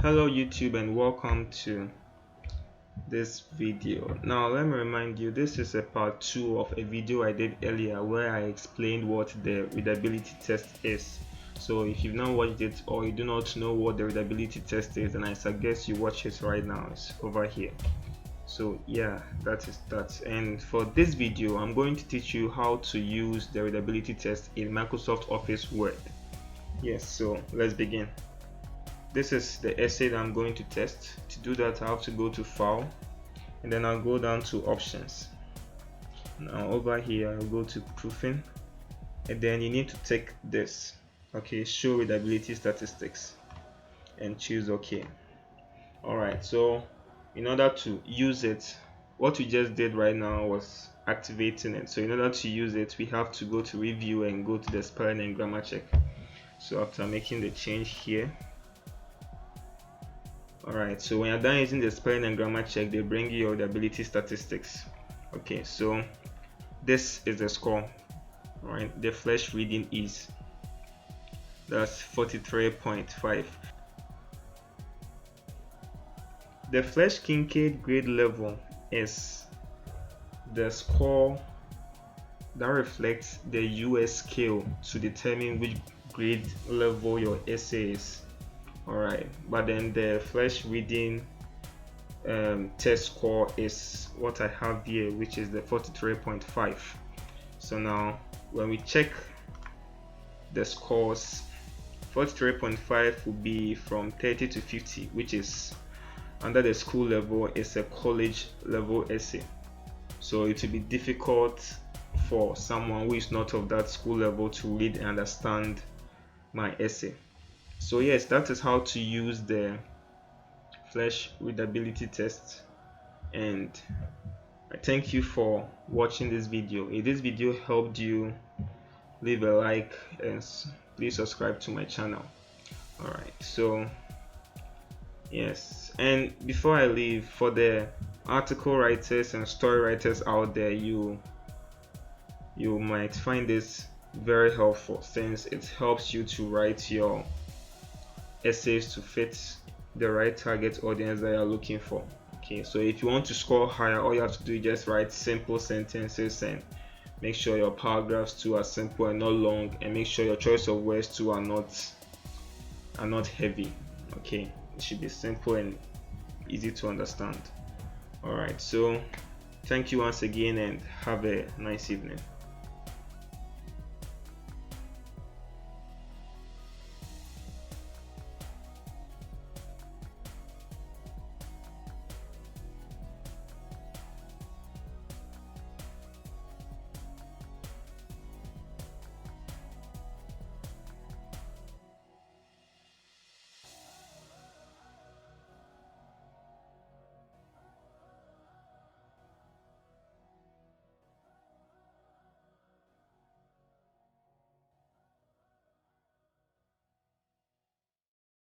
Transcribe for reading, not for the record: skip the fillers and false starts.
Hello YouTube and welcome to this video. Now let me remind you, this is a part 2 of a video I did earlier where I explained what the readability test is. So if you've not watched it or you do not know what the readability test is, then I suggest you watch it right now. It's over here. So yeah, that is that. And for this video I'm going to teach you how to use the readability test in Microsoft Office Word. Yes, so let's begin. This is the essay that I'm going to test. To do that, I have to go to File, and then I'll go down to Options. Now over here, I'll go to Proofing, and then you need to take this, okay, Show Readability Statistics, and choose OK. Alright, so in order to use it, what we just did right now was activating it. So in order to use it, we have to go to Review and go to the Spelling and Grammar Check. So after making the change here, alright, so when you're done using the spelling and grammar check, they bring you your readability statistics. Okay, so this is the score. Alright, the Flesch reading is, that's 43.5. The Flesch Kincaid grade level is the score that reflects the US scale to determine which grade level your essay is. Alright, but then the Flesch reading test score is what I have here, which is the 43.5. so now when we check the scores, 43.5 will be from 30 to 50, which is under the school level. It's a college level essay, so it will be difficult for someone who is not of that school level to read and understand my essay. So yes, that is how to use the Flesch readability test, and I thank you for watching this video. If this video helped you, leave a like and please subscribe to my channel. Alright, so yes, and before I leave, for the article writers and story writers out there, you might find this very helpful, since it helps you to write your essays to fit the right target audience that you're looking for. Okay, so if you want to score higher, all you have to do is just write simple sentences and make sure your paragraphs too are simple and not long, and make sure your choice of words too are not heavy. Okay, it should be simple and easy to understand. Alright, so thank you once again and have a nice evening.